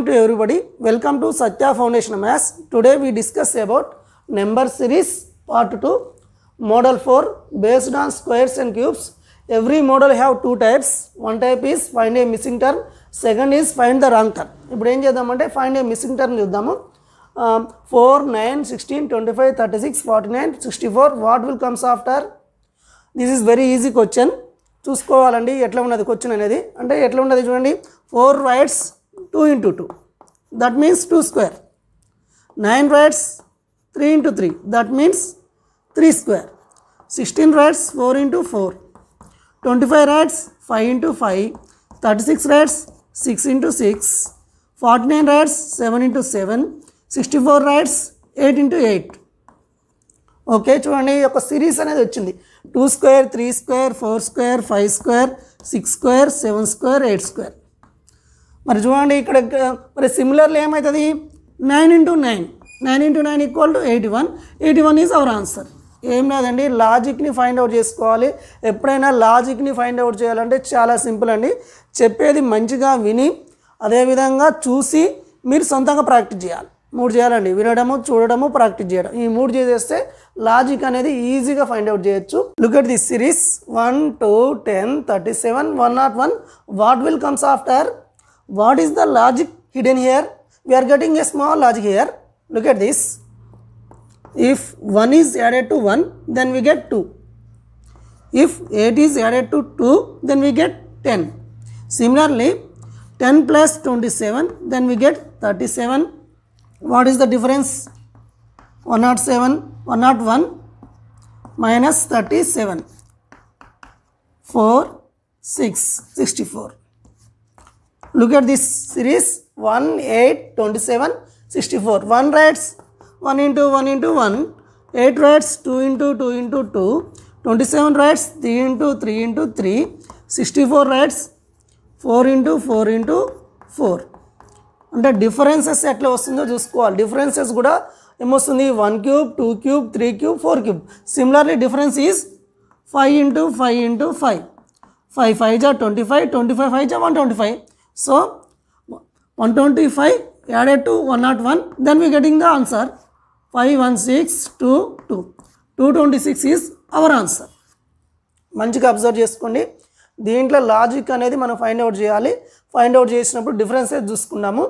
to everybody. Welcome to Satya Foundation Maths. Today we discuss about number series part 2, model 4 based on squares and cubes. Every model have two types. One type is find a missing term. Second is find the wrong term. ఇప్పుడు ఏం చేద్దామంటే find a missing term చూద్దాము. 4, 9, 16, 25, 36, 49, 64. What will comes after? This is very easy question. చూసుకోవాలండి ఎట్లా ఉన్నది question అనేది. అంటే ఎట్లా ఉన్నది చూడండి. 4 writes 2 into 2. That means 2 square. 9 writes 3 into 3. That means 3 square. 16 writes 4 into 4. 25 writes 5 into 5. 36 writes 6 into 6. 49 writes 7 into 7. 64 writes 8 into 8. Okay చూడండి ఒక సిరీస్ అనేది వచ్చింది. 2 square, 3 square, 4 square, 5 square, 6 square, 7 square, 8 square. మరి చూడండి ఇక్కడ మరి సిమిలర్లీ ఏమవుతుంది 9 into 9. 9 into 9 equal to 81. 81 is our answer. ఏం లేదండి లాజిక్ని ఫైండ్ అవుట్ చేసుకోవాలి. ఎప్పుడైనా లాజిక్ని ఫైండ్ అవుట్ చేయాలంటే చాలా సింపుల్ అండి. చెప్పేది మంచిగా విని అదేవిధంగా చూసి మీరు సొంతంగా ప్రాక్టీస్ చేయాలి. 3 చేయాలండి, వినడము, చూడడము, ప్రాక్టీస్ చేయడం. ఈ 3 చేసేస్తే లాజిక్ అనేది ఈజీగా ఫైండ్ అవుట్ చేయొచ్చు. Look at this series 1, 2, 10, 37, 101. What will comes after? What is the logic hidden here? We are getting a small logic here. Look at this. If 1 is added to 1, then we get 2. If 8 is added to 2, then we get 10. Similarly, 10 plus 27, then we get 37. What is the difference? 107, 101 minus 37. 4, 6, 64. Look at this series 1, 8, 27, 64. 1 writes 1 into 1 into 1. 8 writes 2 into 2 into 2. 27 writes 3 into 3 into 3. 64 writes 4 into 4 into 4. అంటే differences ఎట్లా వస్తుందో చూసుకోవాలి. Differences కూడా ఏమొస్తుంది 1 cube, 2 cube, 3 cube, 4 cube. Similarly difference is 5 into 5 into 5. 5 5 ja 25, 25 5 ja 125. So 125 added to 101, then we getting the answer 51622. 226 is our answer. మంచిగా observe చేసుకోండి. దీంట్లో logic అనేది మనం ఫైండ్ అవుట్ చేయాలి. ఫైండ్ అవుట్ చేసినప్పుడు డిఫరెన్సెస్ చూసుకున్నాము.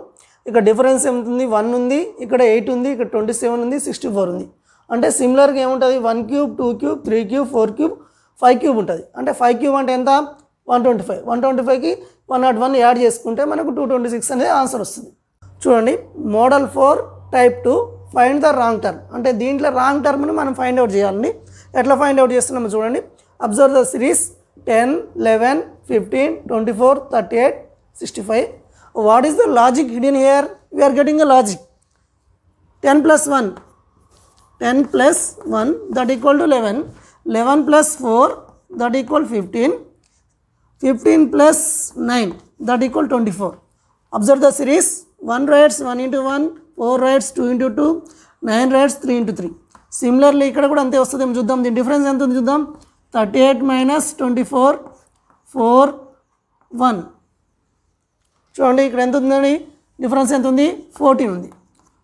ఇక్కడ డిఫరెన్స్ ఏముంది 1 ఉంది, ఇక్కడ 8 ఉంది, ఇక్కడ 27 ఉంది, 64 ఉంది. అంటే సిమిలర్గా ఏముంటుంది 1 cube, 2 cube, 3 cube, 4 cube, 5 cube ఉంటుంది. అంటే 5 cube అంటే ఎంత 125. 125కి 101 యాడ్ చేసుకుంటే మనకు 226 అనేది ఆన్సర్ వస్తుంది. చూడండి model 4 type 2 find the wrong term. అంటే దీంట్లో రాంగ్ టర్మ్ని మనం ఫైండ్ అవుట్ చేయాలండి. ఎట్లా ఫైండ్ అవుట్ చేస్తున్నామో చూడండి. Observe the series 10, 11, 15, 24, 38, 65. What is the logic hidden here? We are getting a logic. 10 plus 1, 10 plus 1 that equal to 11. 11 plus 4 that equal 15. 15 plus 9 that equal 24. Observe the series. 1 writes 1 into 1, 4 writes 2 into 2, 9 writes 3 into 3. Similarly ఇక్కడ కూడా అంతే వస్తుంది. చూద్దాం దీని difference ఎంత ఉంది చూద్దాం. 38 minus 24, 4, 1. చూడండి ఇక్కడ ఎంత ఉందండి డిఫరెన్స్ ఎంత ఉంది 14 ఉంది.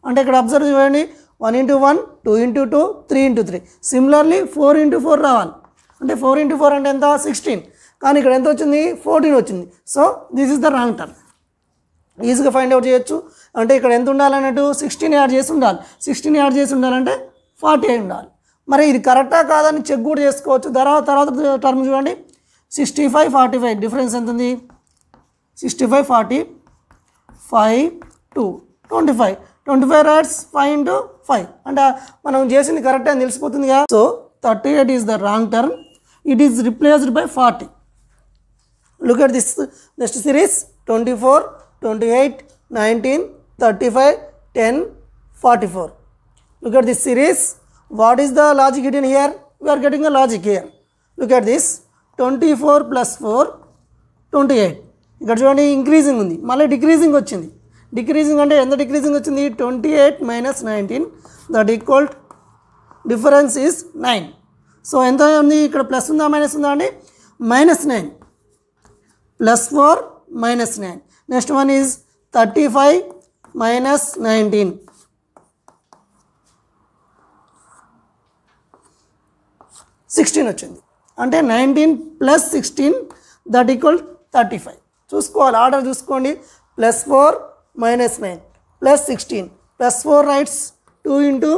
అంటే ఇక్కడ అబ్జర్వ్ చేయండి 1 into 1, 2 into 2, 3 into 3. Similarly 4 into 4 రావాలి. అంటే 4 into 4 అంటే ఎంత 16. కానీ ఇక్కడ ఎంత వచ్చింది 14 వచ్చింది. So this is the wrong term. ఈజీగా ఫైండ్ అవుట్ చేయొచ్చు. అంటే ఇక్కడ ఎంత ఉండాలన్నట్టు 16 యాడ్ చేసి ఉండాలి. 16 యాడ్ చేసి ఉండాలంటే 40 ఉండాలి. మరి ఇది కరెక్టా కాదని చెక్ కూడా చేసుకోవచ్చు. తర్వాత టర్మ్ చూడండి 65, 45 డిఫరెన్స్ ఎంత ఉంది 65, 40, 5, 2, 25. 25 రైట్స్ 5 into 5 అంటే మనం చేసింది కరెక్ట్ అని తెలిసిపోతుంది కదా. So 38 is the wrong term. It is replaced by 40. Look at this next series 24, 28, 19, 35, 10, 44. Look at this series. What is the logic hidden here? We are getting a logic here. Look at this 24 plus 4, 28. ఇక్కడ చూడండి increasing ఉంది, మళ్ళీ decreasing వచ్చింది. Decreasing అంటే ఎంత decreasing వచ్చింది 28 minus 19 that equal difference is 9. So ఎంత ఉంది ఇక్కడ ప్లస్ ఉందా మైనస్ ఉందా అండి -9 +4 -9. Next one is 35 minus 19. 16 వచ్చింది అంటే 19 ప్లస్ 16 దట్ ఈక్వల్ 35. చూసుకోవాలి ఆర్డర్ చూసుకోండి. Plus 4 minus 9 plus 16 plus 4 rights 2 into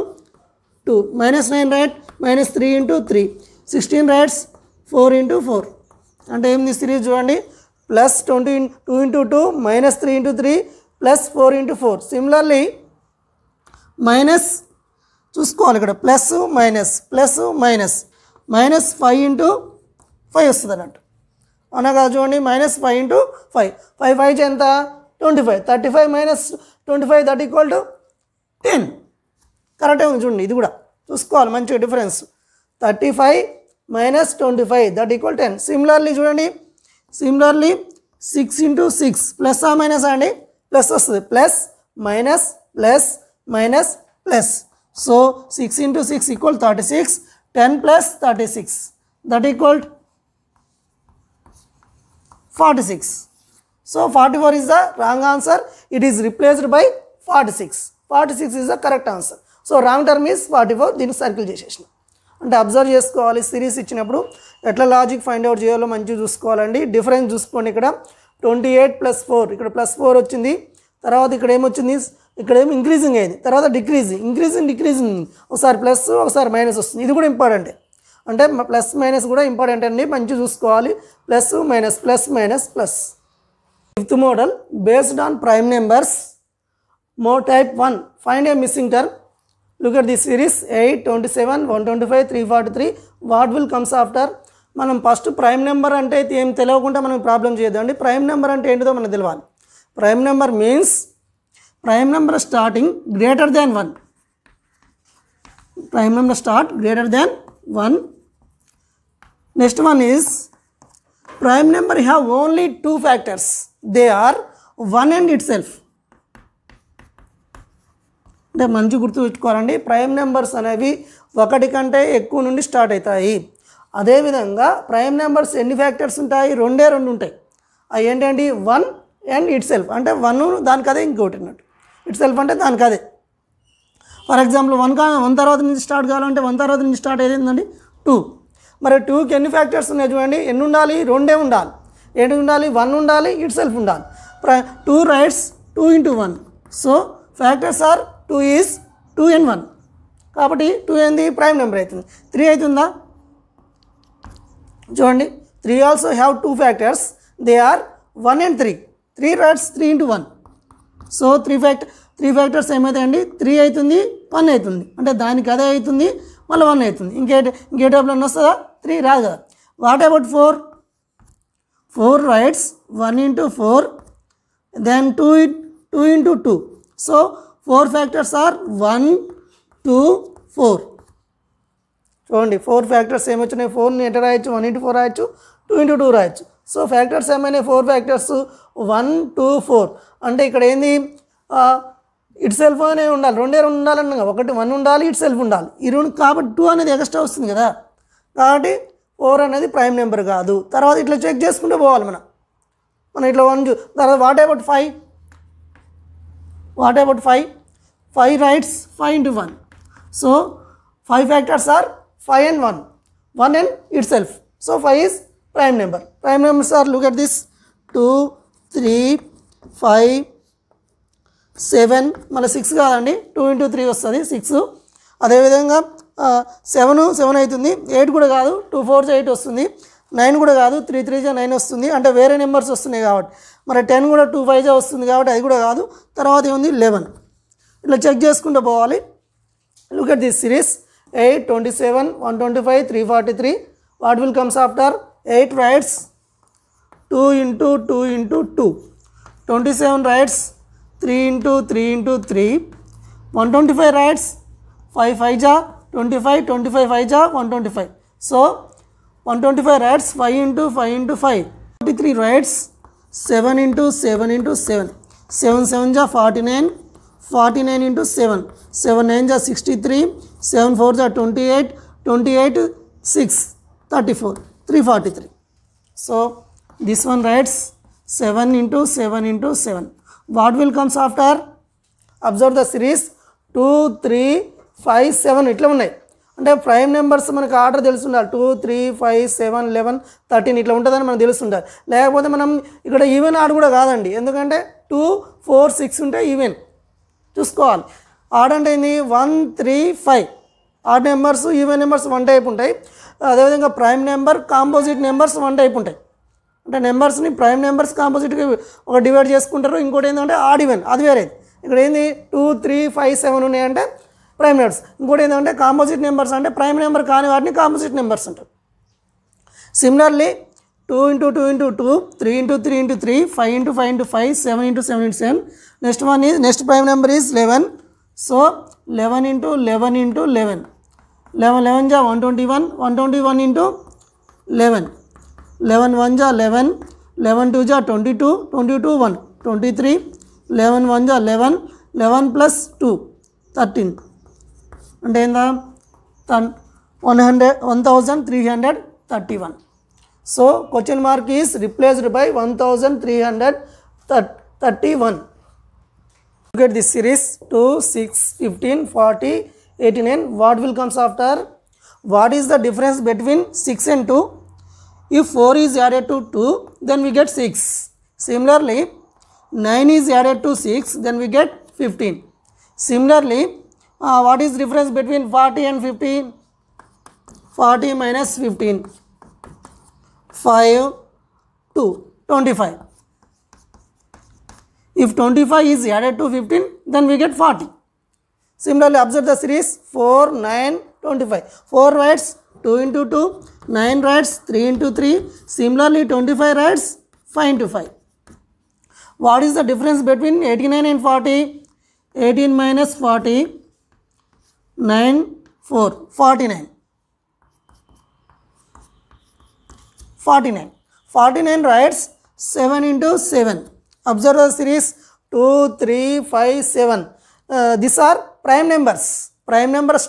2 minus 9 right minus 3 into 3 16 rights 4 into 4 అంటే ఏంది సిరీస్ చూడండి. Plus 22 into 2 minus 3 into 3 plus 4 into 4. Similarly minus చూసుకోవాలి ఇక్కడ ప్లస్ మైనస్ మైనస్ 5 ఇంటూ 5 వస్తుంది అన్నట్టు. అవునా కాదు చూడండి. మైనస్ 5 ఇంటూ 5 5 ఎంత 25 35 మైనస్ 25 దట్ ఈక్వల్ టు 10. కరెక్టే ఉంది చూడండి. ఇది కూడా చూసుకోవాలి మంచిగా difference. 35 minus 25 that equal 10. Similarly చూడండి. సిమిలర్లీ 6 ఇంటూ 6 ప్లస్ ఆ మైనస్ అండి ప్లస్ వస్తుంది. Plus minus plus minus plus. So 6 into 6 equal 36. 10 plus 36 that equal 46. So 44 is the wrong answer. It is replaced by 46. 46 is the correct answer. So wrong term is 44. దీన్ని circle చేసేసిన. అంటే observe చేసుకోవాలి. Series ఇచ్చినప్పుడు ఎట్లా logic find out చేయాలో మంచిగా చూసుకోవాలండి. Difference చూసుకోండి. ఇక్కడ 28 ప్లస్ 4 ఇక్కడ ప్లస్ 4 వచ్చింది. తర్వాత ఇక్కడ ఏమొచ్చింది ఇక్కడేమో ఇంక్రీజింగ్ అయింది. తర్వాత డిక్రీజింగ్ ఒకసారి ప్లస్ ఒకసారి మైనస్ వస్తుంది. ఇది కూడా ఇంపార్టెంటే. అంటే ప్లస్ మైనస్ కూడా ఇంపార్టెంట్ అండి. మంచిగా చూసుకోవాలి. Plus minus plus. Fifth model based on prime numbers type 1 find a missing term. Look at the series 8 27 125 343. What will comes after. మనం ఫస్ట్ ప్రైమ్ నెంబర్ అంటే ఏం తెలియకుండా మనం ప్రాబ్లం చేయొద్దండి. ప్రైమ్ నెంబర్ అంటే ఏంటిదో మనకు తెలియాలి. Prime number means prime number starting greater than 1. Prime number start greater than 1. Next one is prime number have only 2 factors. They are 1 and itself. అంటే మంచి గుర్తు పెట్టుకోవాలండి. ప్రైమ్ నెంబర్స్ అనేవి ఒకటి కంటే ఎక్కువ నుండి స్టార్ట్ అవుతాయి. అదేవిధంగా ప్రైమ్ నెంబర్స్ ఎన్ని ఫ్యాక్టర్స్ ఉంటాయి? రెండే ఉంటాయి. అవి ఏంటంటే 1 అండ్ ఇట్ సెల్ఫ్. అంటే 1 దానికి అదే ఇంకోటి అన్నట్టు. ఇట్ సెల్ఫ్ అంటే దానికి అదే. ఫర్ ఎగ్జాంపుల్ 1 తర్వాత నుంచి స్టార్ట్ కావాలంటే 1 తర్వాత నుంచి స్టార్ట్ అయ్యిందండి 2. మరి 2కి ఎన్ని ఫ్యాక్టర్స్ ఉన్నాయి చూడండి. ఎన్ని ఉండాలి? రెండే ఉండాలి. ఏంటి ఉండాలి? 1 ఉండాలి, ఇట్ సెల్ఫ్ ఉండాలి. 2 writes 2 into 1. So factors are 2 is 2 and 1. కాబట్టి 2 ఏంది ప్రైమ్ నెంబర్ అవుతుంది. 3 అవుతుందా చూడండి. 3 also have 2 factors. They are 1 and 3. 3 writes 3 into 1. So 3 factors ఏమవుతాయండి? 3 అవుతుంది 1 అవుతుంది. అంటే దానికి అదే అవుతుంది మళ్ళీ 1 అవుతుంది. ఇంకే టైప్లో వస్తుందా? 3 రాదు కదా. What about 4 writes 1 into 4 then 2 into 2. So 4 factors are 1 2 4. చూడండి 4 ఫ్యాక్టర్స్ ఏమొచ్చినాయి? 4ని ఎట్లా రాయొచ్చు? 1 ఇంటూ 4 రాయొచ్చు, 2 ఇంటూ 2 రాయొచ్చు. సో ఫ్యాక్టర్స్ ఏమైనా 4 ఫ్యాక్టర్స్ 1 2 4. అంటే ఇక్కడ ఏంది ఇట్ సెల్ఫ్ అనే ఉండాలి. రెండే ఉండాలన్నా ఒకటి 1 ఉండాలి, ఇట్ సెల్ఫ్ ఉండాలి. ఈ రెండు కాబట్టి 2 అనేది ఎక్స్ట్రా వస్తుంది కదా. కాబట్టి 4 అనేది ప్రైమ్ నెంబర్ కాదు. తర్వాత ఇట్లా చెక్ చేసుకుంటూ పోవాలి మనం ఇట్లా 1 తర్వాత what about 5. 5 writes 5 into 1. So 5 factors are 5 and 1 and itself. So 5 is prime number. Prime numbers are, look at this, 2 3 5 7 మళ్ళీ 6 కాదండి 2 ఇంటూ 3 వస్తుంది 6. అదేవిధంగా 7 అవుతుంది. 8 కూడా కాదు 2 4 8 వస్తుంది. 9 కూడా కాదు 3 3 9 వస్తుంది. అంటే వేరే నెంబర్స్ వస్తున్నాయి కాబట్టి. మరి 10 కూడా 2 5 వస్తుంది కాబట్టి అది కూడా కాదు. తర్వాత ఏముంది 11. ఇట్లా చెక్ చేసుకుంటూ పోవాలి. Look at this series 8 27 125 343. What will comes after 8 rights 2 into 2 into 2. 27 rights 3 into 3 into 3. 125 rights 5 5 జా 25 25 5 జా 125. So 125 rights 5 into 5 into 5. 43 rights 7 into 7 into 7. 7 7 జా 49. 49 ఇంటూ 7. 7 9 జా 63. 7 4 జా 28. 28 6 34 343. So this one writes 7 into 7 into 7. What will comes after? Observe the series 2 3 5 7 ఇట్లా ఉన్నాయి. అంటే prime numbers మనకు order తెలుస్తుండాలి. 2 3 5 7 11 13 ఇట్లా ఉంటుందని మనకు తెలుస్తుండాలి. లేకపోతే మనం ఇక్కడ ఈవెన్ ఆర్డర్ కూడా కాదండి, ఎందుకంటే 2 4 6 ఉంటే ఈవెన్ చూసుకోవాలి. ఆర్డర్ అంటే ఏంది 1 3 5 odd numbers even numbers one type ఉంటాయి. అదేవిధంగా prime number composite numbers one type ఉంటాయి. అంటే నెంబర్స్ని ప్రైమ్ నెంబర్స్ కాంపోజిట్గా ఒక డివైడ్ చేసుకుంటారు. ఇంకోటి ఏంటంటే ఆడ్ ఈవెన్, అది వేరేది. ఇక్కడ ఏంది 2 3 5 7 ఉన్నాయంటే ప్రైమ్ నెంబర్స్. ఇంకోటి ఏంటంటే కాంపోజిట్ నెంబర్స్ అంటే ప్రైమ్ నెంబర్ కాని వాటిని కాంపోజిట్ నెంబర్స్ అంటారు. Similarly 2 into 2 into 2, 3 into 3 into 3, 5 into 5 into 5, 7 into 7 into 7. Next prime number is 11. So 11 into 11 into 11. 11 ja 121, 121 into 11. 11 1 ja 11, 11 2 ja 22, 22 1, 23, 11 1 ja 11, 11 plus 2, 13. అంటే ఏందా 1331. So question mark is replaced by 1331. Look at this series 2 6 15 40 89. What will comes after? What is the difference between 6 and 2? If 4 is added to 2, then we get 6. Similarly 9 is added to 6, then we get 15. Similarly what is difference between 40 and 15? 40 minus 15, 5 2 25. If 25 is added to 15, then we get 40. Similarly observe the series 4 9 25. 4 writes 2 into 2, 9 writes 3 into 3. Similarly 25 writes 5 into 5. What is the difference between 89 and 40? 18 minus 40, 9 4 49. 49. 49 writes 7 into 7. Observe the series 2 3 5 7. These are prime numbers. Prime numbers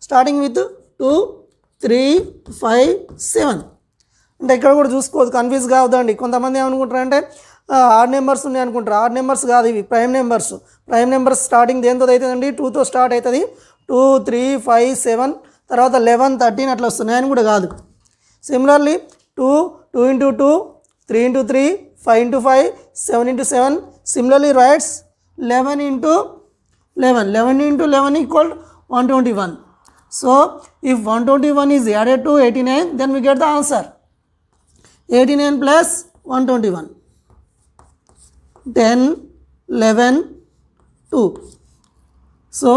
starting with 2 3 5 7. అంటే ఇక్కడ కూడా చూసుకోవద్దు, confuse కావద్దండి. కొంతమంది ఏమనుకుంటారంటే odd numbers ఉన్నాయి అనుకుంటారు. Odd numbers కాదు, ఇవి prime numbers. Prime numbers starting దేంతో అవుతుందండి? 2తో స్టార్ట్ అవుతుంది. 2 3 5 7 తర్వాత 11 13 అట్లా వస్తున్నాయి అని కూడా కాదు. Similarly 2 2 into 2, 3 into 3, 5 into 5, 7 into 7. Similarly writes 11 into 11. 11 into 11 equal 121. So if 121 is added to 89, then we get the answer 89 plus 121. 10 11 2. So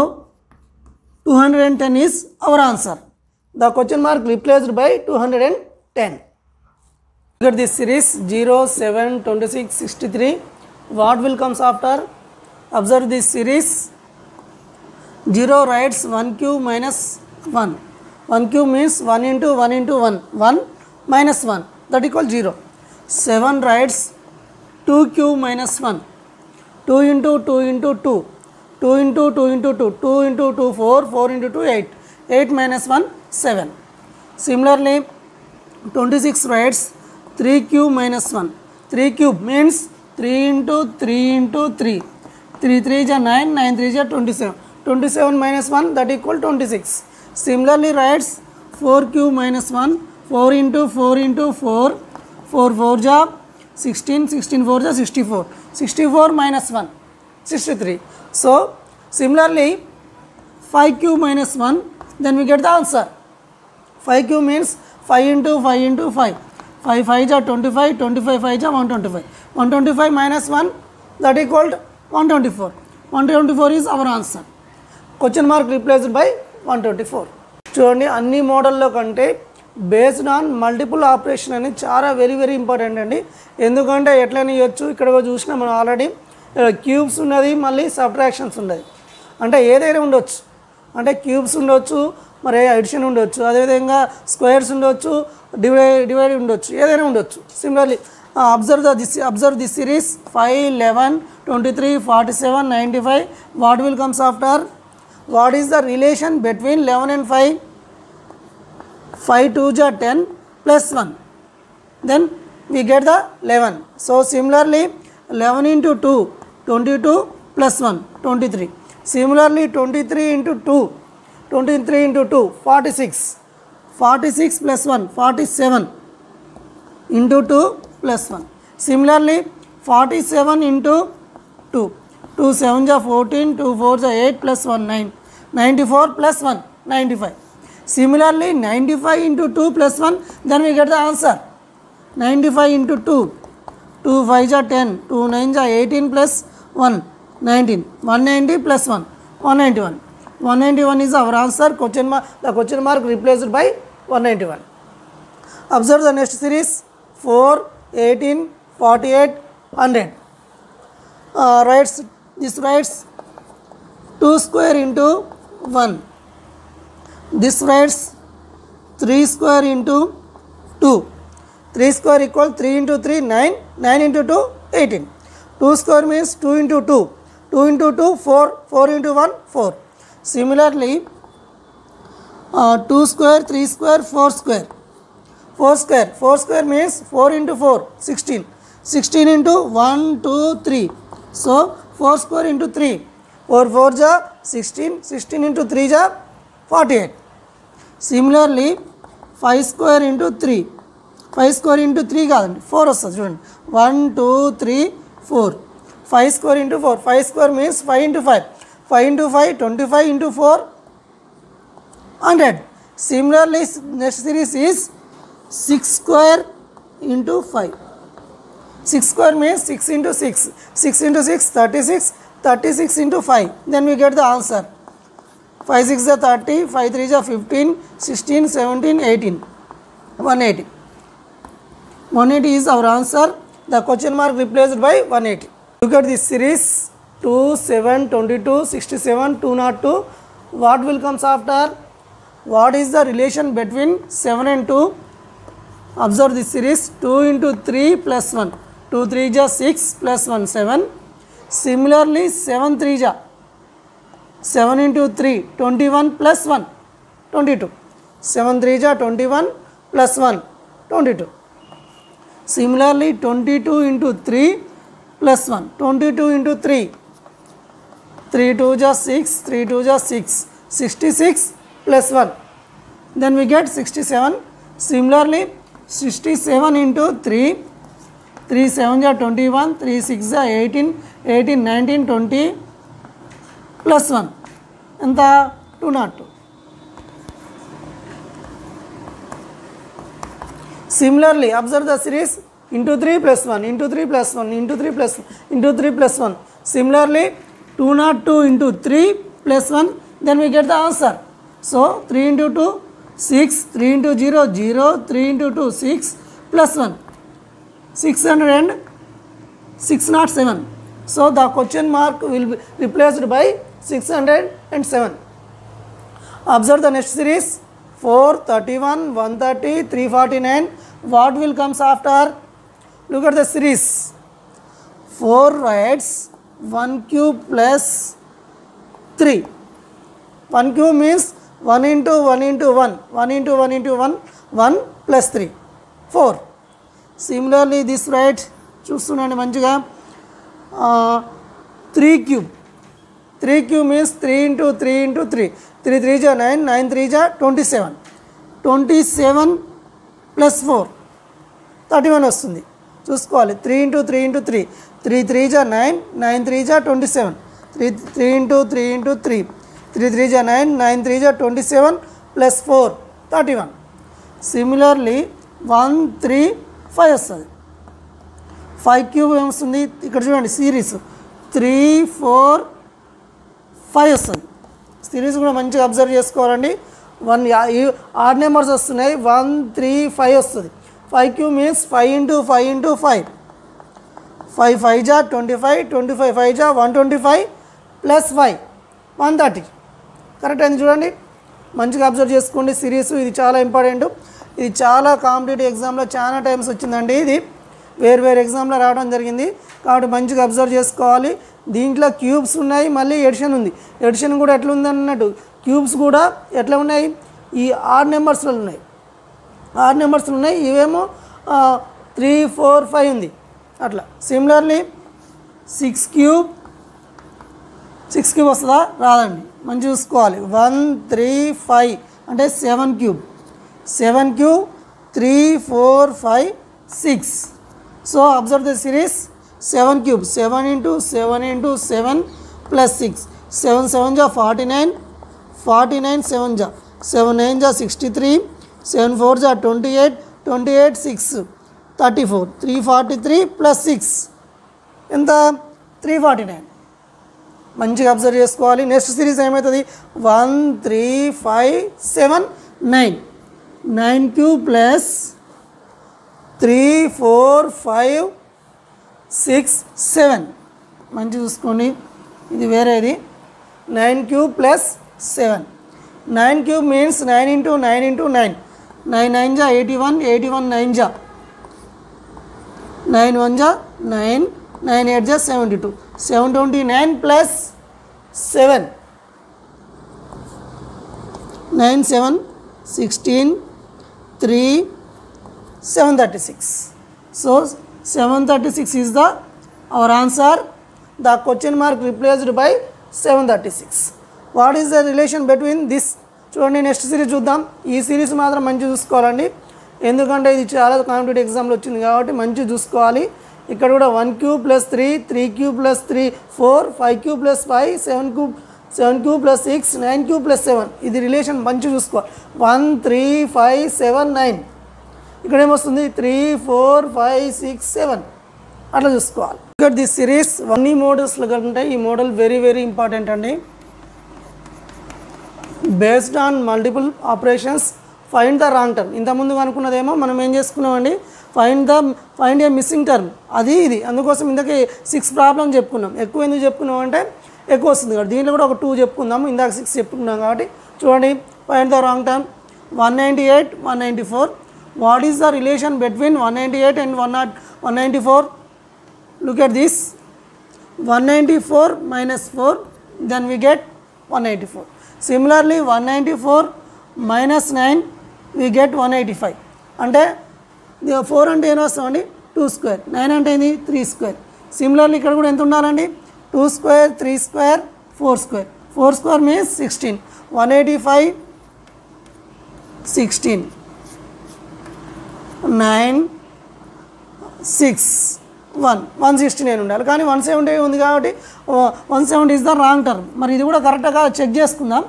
210 is our answer. The question mark replaced by 210. Look at this series 0 7 26 63. What will comes after? Observe this series. 0 writes 1 cube minus 1. 1 cube means 1 into 1 into 1. 1 minus 1, that equals 0. 7 writes 2 cube minus 1. 2 into 2 into 2. 2 into 2 into 2. 2 into 2 4. 4 into 2 8. 8 minus 1 7. Similarly 26 writes 3 cube minus 1. 3 cube means 3 into 3 into 3. 3 3 is 9, 9 3 is 27. 27 minus 1, that equal 26. Similarly writes 4 cube minus 1. 4 into 4 into 4. 4 4 is 16, 16 4 is 64. 64 minus 1, 63. So similarly 5 cube minus 1, then we get the answer. 5 cube means 5 into 5 into 5. 5 5 is 25, 25 5 is 125. 125 minus 1, that equal 124. 124 is our answer. Question mark replaced by 124. చూడండి, అన్ని మోడల్లో కంటే based on multiple operation అనేది చాలా very very important అండి. ఎందుకంటే ఎట్లయినా ఇవ్వచ్చు, ఇక్కడ చూసినా మనం ఆల్రెడీ క్యూబ్స్ ఉన్నది, మళ్ళీ సబ్ట్రాక్షన్స్ ఉన్నది. అంటే ఏదైనా ఉండొచ్చు, అంటే క్యూబ్స్ ఉండొచ్చు, మరి అడిషన్ ఉండొచ్చు, అదేవిధంగా స్క్వేర్స్ ఉండొచ్చు, డివైడ్ ఉండొచ్చు, ఏదైనా ఉండొచ్చు. Similarly observe this series 5 11 23 47 95. What will comes after? What is the relation between 11 and 5? 5 2 is 10 plus 1, then we get the 11. So similarly 11 into 2 22, plus 1, 23. Similarly, 23 into 2, 23 into 2, 46. 46 plus 1, 47 into 2 plus 1. Similarly, 47 into 2, 2 7 are 14, 2 4 are 8 plus 1, 9. 94 plus 1, 95. Similarly, 95 into 2 plus 1, then we get the answer. 95 into 2, 2 5s are 10, 2 9s are 18 plus 1, 19. 190 plus 1, 191. 191 is our answer. The question mark replaced by 191. Observe the next series. 4, 18, 48, 100. This writes 2 square into 1. This writes 3 square into 2. 3 square equal 3 into 3, 9. 9 into 2, 18. 2 square means 2 into 2. 2 into 2, 4. 4 into 1, 4. Similarly, 2 square, 3 square, 4 square. 4 square. 4 square means 4 into 4, 16. 16 into 1, 2, 3. So, 4 square into 3. 4 4 ja 16. 16 into 3 ja 48. Similarly, 5 square into 3. 5 square into 3 కాదండి 4 వస్తుంది చూడండి 1 2 3 4 5 square into 4 5 square means 5 into 5 5 into 5 25 into 4 100. Similarly, next series is 6 square into 5. 6 square means 6 into 6. 6 into 6, 36. 36 into 5. Then we get the answer. 5 6 is 30. 5 3 is 15. 16, 17, 18. 180. 180 is our answer. The question mark replaced by 180. Look at this series. 2, 7, 22, 67, 202. What will comes after? What is the relation between 7 and 2? Observe this series. 2 into 3 plus 1. 2 3 is 6 plus 1, 7. Similarly, 7 3 is 7 into 3, 21 plus 1, 22. 7 3 is 21 plus 1, 22. Similarly, 22 into 3 plus 1, 22 into 3. 3 2 is 6, 3 2 is 6, 66 plus 1. Then we get 67. Similarly, 67 into 3, 3 7 is 21, 3 6 is 18, 18, 19, 20 plus 1. And the 202. Similarly, observe the series into 3 plus 1, into 3 plus 1, into 3 plus 1, into 3 plus 1. Similarly, 202 into 3 plus 1, then we get the answer. So, 3 into 2, 6, 3 into 0, 0, 3 into 2, 6 plus 1, 607. So, the question mark will be replaced by 607. Observe the next series. 4, 31, 130, 349. What will comes after? Look at the series. 4 writes 1 cube plus 3. 1 cube means 1 into 1 into 1. 1 into 1 into 1. 1 plus 3. 4. Similarly, this write చూస్తున్నాండి మంచిగా 3 cube. 3 cube means 3 into 3 into 3. 3 3 is 9, 9 3 is 27. 27 plus 4, 31 వస్తుంది చూసుకోవాలి. 3 into 3 into 3. 3 3 is 9, 9 3 is 27. 3 into 3 into 3. 3 3 is 9, 9 3 is 27 plus 4, 31. Similarly, 1 3 5 వస్తుంది. 5 cube ఏమొస్తుంది ఇక్కడ చూడండి series 3 4 5 వస్తుంది. Series కూడా మంచిగా అబ్జర్వ్ చేసుకోవాలండి. 1 ఆడ్ నెంబర్స్ వస్తున్నాయి. 1 3 5 వస్తుంది. 5 క్యూబ్ మీన్స్ 5 into 5 into 5. 5 5 జా 25, 25 5 జా 125 ప్లస్ 5 130. కరెక్ట్ అయింది చూడండి. మంచిగా అబ్జర్వ్ చేసుకోండి సిరీస్. ఇది చాలా ఇంపార్టెంట్. ఇది చాలా కాంపిటేటివ్ ఎగ్జామ్లో చాలా టైమ్స్ వచ్చిందండి. ఇది వేరు ఎగ్జామ్లో రావడం జరిగింది కాబట్టి మంచిగా అబ్జర్వ్ చేసుకోవాలి. దీంట్లో క్యూబ్స్ ఉన్నాయి, మళ్ళీ ఎడిషన్ ఉంది. ఎడిషన్ కూడా ఎట్లా ఉంది అన్నట్టు క్యూబ్స్ కూడా ఎట్లా ఉన్నాయి ఈ ఆడ్ నెంబర్స్లో ఉన్నాయి. ఆడ్ నెంబర్స్లో ఉన్నాయి. ఇవేమో 3 4 5 ఉంది అట్లా. సిమిలర్లీ 6 క్యూబ్ 6 క్యూబ్ వస్తుందా? రాదండి. మంచి చూసుకోవాలి. 1 3 5 అంటే 7 cube. 7 cube 3 4 5 6. So observe the series. 7 cube 7 into 7 into 7 plus 6. 7 7 जा 49. 49 7 जा 7 9 जा 63. 7 4 जा 28. 28 6 34. 343 plus 6 ఎంత? 349. మంచిగా అబ్జర్వ్ చేసుకోవాలి. నెక్స్ట్ సిరీస్ ఏమవుతుంది? 1 3 5 7 9. 9 క్యూబ్ ప్లస్ 3 4 5 6 7. మంచి చూసుకోండి, ఇది వేరేది. 9 cube plus 7. 9 cube means 9 into 9 into 9. 9 9 जा 81. 81 9 जा 9 1 जा 9. 9 8 जा 72. 729 plus 7. 9 7 16 3 736. So 736 is the our answer. The question mark replaced by 736. What is the relation between this? చూడండి, నెక్స్ట్ సిరీస్ చూద్దాం. ఈ సిరీస్ మాత్రం మంచి చూసుకోవాలండి, ఎందుకంటే ఇది చాలా కాంపిటేటివ్ ఎగ్జామ్లో వచ్చింది కాబట్టి మంచి చూసుకోవాలి. ఇక్కడ కూడా 1 cube plus 3, 3 cube plus 3 4, 5 cube plus 5, 7 cube plus 6, 9 cube plus 7. ఇది రిలేషన్ మంచి చూసుకోవాలి. 1 3 5 7 9. ఇక్కడ ఏమొస్తుంది? 3 4 5 6 7 అట్లా చూసుకోవాలి. ఇక్కడ దిస్ సిరీస్ అన్ని మోడల్స్లో ఉంటాయి. ఈ మోడల్ వెరీ వెరీ ఇంపార్టెంట్ అండి. Based on multiple operations find the wrong term. ఇంతకుముందు అనుకున్నదేమో మనం ఏం చేసుకున్నామండి, ఫైండ్ ఏ మిస్సింగ్ టర్మ్. అది ఇది అందుకోసం ఇందాక 6 ప్రాబ్లం చెప్పుకున్నాం. ఎక్కువ ఎందుకు చెప్పుకున్నాం అంటే ఎక్కువ వస్తుంది కాబట్టి. దీంట్లో కూడా ఒక 2 చెప్పుకుందాము, ఇందాక 6 చెప్పుకున్నాం కాబట్టి. చూడండి, find the wrong term. 198 194. What is the relation between 198 and 194? Look at this. 194 minus 4, then we get 184. Similarly 194 minus 9 we get 185. అంటే 4 అంటే ఏం వస్తామండి? 2 square. 9 అంటే ఏంది? 3 square. సిమిలర్లీ ఇక్కడ కూడా ఎంత ఉండాలండి? 2 square 3 square 4 square. 4 square means 16. 185 16 9 6 1 169 ఉండాలి, కానీ 170 ఉంది కాబట్టి 170 ఇస్ ద రాంగ్ టర్మ్. మరి ఇది కూడా కరెక్ట్గా చెక్ చేసుకుందాం.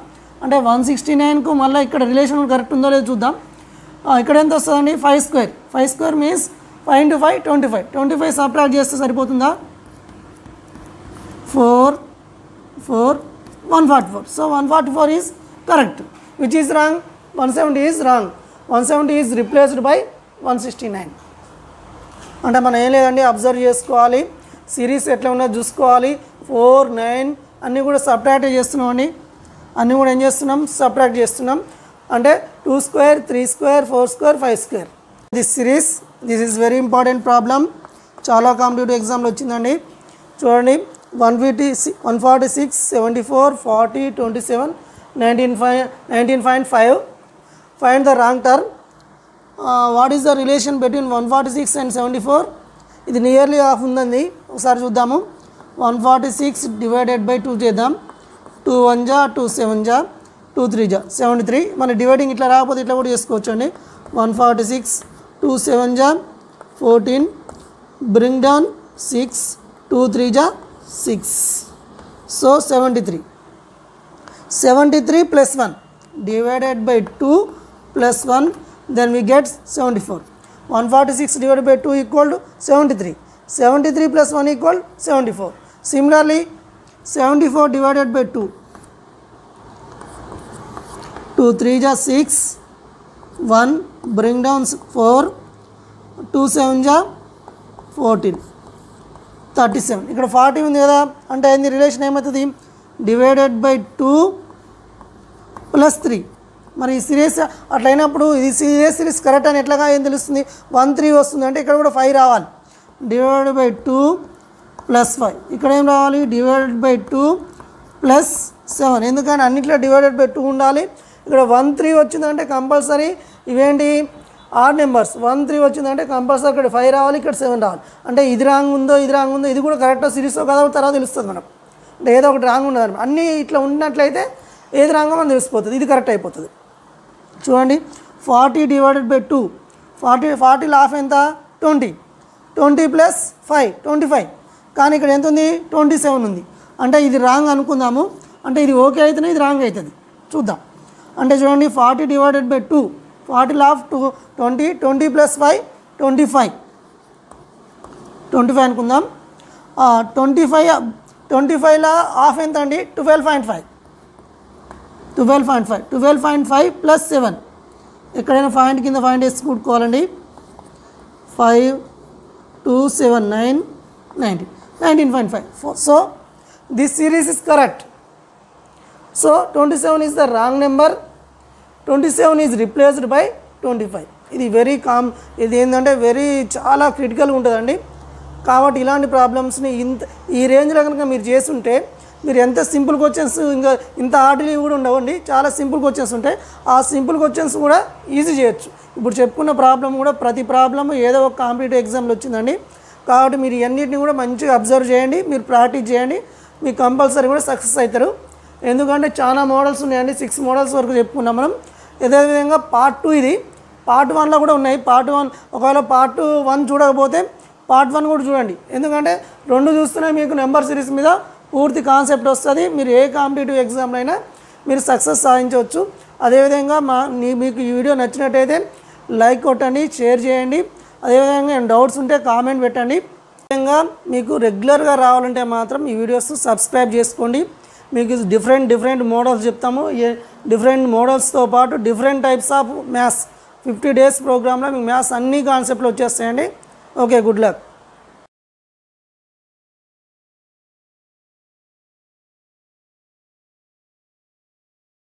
అంటే 169కు మళ్ళీ ఇక్కడ రిలేషన్ కరెక్ట్ ఉందో లేదో చూద్దాం. ఇక్కడ ఎంత వస్తుందండి? 5 square. 5 square means 5 into 5 25. 25 subtract చేస్తే సరిపోతుందా? 4 4 144. So 144 is correct. Which is wrong? 170 is wrong. 170 is replaced by 169. అంటే మనం ఏం లేదండి, అబ్జర్వ్ చేసుకోవాలి, సిరీస్ ఎట్లా ఉన్నదో చూసుకోవాలి. 4 9 అన్నీ కూడా సబ్ట్రాక్ట్ చేస్తున్నామండి. అన్నీ కూడా ఏం చేస్తున్నాం? సబ్ట్రాక్ట్ చేస్తున్నాం. అంటే 2 square 3 square 4 square 5 square. This series, this is very important problem, చాలా కాంపిటేటివ్ ఎగ్జామ్లో వచ్చిందండి. చూడండి, 146 74 40 27 19.5. Find the wrong term. What is the relation between 146 and 74? ఇది నియర్లీ హాఫ్ ఉందండి, ఒకసారి చూద్దాము. 146 డివైడెడ్ బై 2 చేద్దాం. 2 1 जा 2 7 जा 2 3 जा 73. మన డివైడింగ్ ఇట్లా రాకపోతే ఇట్లా కూడా చేసుకోవచ్చు అండి. 146 2 7 जा 14, బ్రింగ్ డౌన్ 6, 2 3 जा 6. So 73 plus 1 divided by 2 plus 1, then we get 74. 146 divided by 2 equal to 73. 73 plus 1 equal 74. Similarly 74 divided by 2, 2 3 ja 6, 1 bring down 4, 2 7 ja 14, 37. ఇక్కడ 40 ఉంది కదా, అంటే ఏంది రిలేషన్ ఏమవుతుంది? Divided by 2 plus 3. మరి ఈ సిరీస్ అట్లయినప్పుడు ఇది సిరీస్ కరెక్ట్ అని ఎట్లాగా ఏం తెలుస్తుంది? 1 3 వస్తుంది అంటే ఇక్కడ కూడా 5 రావాలి. Divided by 2 plus 5. ఇక్కడ ఏం రావాలి? Divided by 2 plus 7. ఎందుకంటే అన్నిట్లో డివైడెడ్ బై 2 ఉండాలి. ఇక్కడ 1 3 వచ్చిందంటే కంపల్సరీ ఇవేంటి? Odd numbers. 1 3 వచ్చిందంటే కంపల్సరీ ఇక్కడ 5 రావాలి, ఇక్కడ 7 రావాలి. అంటే ఇది రాంగ్ ఉందో ఇది రాంగ్ ఉందో, ఇది కూడా కరెక్టో సిరీస్లో కదా తర్వాత తెలుస్తుంది మనకు. అంటే ఏదో ఒకటి రాంగ్ ఉండదు, అన్నీ ఇట్లా ఉన్నట్లయితే ఏది రాంగో మనం తెలిసిపోతుంది, ఇది కరెక్ట్ అయిపోతుంది. చూడండి 40 డివైడెడ్ బై 2, 40 హాఫ్ ఎంత 20, 20 ప్లస్ 5 25, కానీ ఇక్కడ ఎంత ఉంది 27 ఉంది. అంటే ఇది రాంగ్ అనుకుందాము, అంటే ఇది ఓకే అయితేనే ఇది రాంగ్ అవుతుంది. చూద్దాం. అంటే చూడండి 40 డివైడెడ్ బై 2, 40 హాఫ్ 20, 20 ప్లస్ 5 25 అనుకుందాం. 25లో హాఫ్ ఎంత అండి 12.5, 12.5 ప్లస్ 7, ఎక్కడైనా పాయింట్ కింద పాయింట్ వేసి కూడుకోవాలండి. 5 2 7 9 19, 19.5. So this series is correct. So 27 is the wrong number, 27 is replaced by 25. ఇది ఇది ఏంటంటే చాలా క్రిటికల్గా ఉంటుందండి. కాబట్టి ఇలాంటి ప్రాబ్లమ్స్ని ఈ రేంజ్లో కనుక మీరు చేస్తుంటే మీరు ఎంత సింపుల్ క్వశ్చన్స్, ఇంకా ఇంత హార్డ్లీ కూడా ఉండవండి, చాలా సింపుల్ క్వశ్చన్స్ ఉంటాయి. ఆ సింపుల్ క్వశ్చన్స్ కూడా ఈజీ చేయొచ్చు. ఇప్పుడు చెప్పుకున్న ప్రాబ్లం కూడా ప్రతి ప్రాబ్లం ఏదో ఒక కాంపిటేటివ్ ఎగ్జామ్లో వచ్చిందండి. కాబట్టి మీరు ఇవన్నిటిని కూడా మంచిగా అబ్జర్వ్ చేయండి, మీరు ప్రాక్టీస్ చేయండి, మీకు కంపల్సరీ కూడా సక్సెస్ అవుతారు. ఎందుకంటే చాలా మోడల్స్ ఉన్నాయండి, 6 మోడల్స్ వరకు చెప్పుకున్నాం మనం. అదేవిధంగా పార్ట్ 2 ఇది, పార్ట్ 1లో కూడా ఉన్నాయి. పార్ట్ 1 ఒకవేళ పార్ట్ 1 చూడకపోతే పార్ట్ 1 కూడా చూడండి. ఎందుకంటే 2 చూస్తూనే మీకు నెంబర్ సిరీస్ మీద పూర్తి కాన్సెప్ట్ వస్తుంది. మీరు ఏ కాంపిటేటివ్ ఎగ్జామ్లో అయినా మీరు సక్సెస్ సాధించవచ్చు. అదేవిధంగా మీకు ఈ వీడియో నచ్చినట్టయితే లైక్ కొట్టండి, షేర్ చేయండి. అదేవిధంగా డౌట్స్ ఉంటే కామెంట్ పెట్టండి. అదేవిధంగా మీకు రెగ్యులర్గా రావాలంటే మాత్రం ఈ వీడియోస్ సబ్స్క్రైబ్ చేసుకోండి. మీకు డిఫరెంట్ మోడల్స్ చెప్తాము. డిఫరెంట్ మోడల్స్తో పాటు different types of maths 50 days ప్రోగ్రాంలో మీకు మ్యాథ్స్ అన్ని కాన్సెప్ట్లు వచ్చేస్తాయండి. Okay, good luck.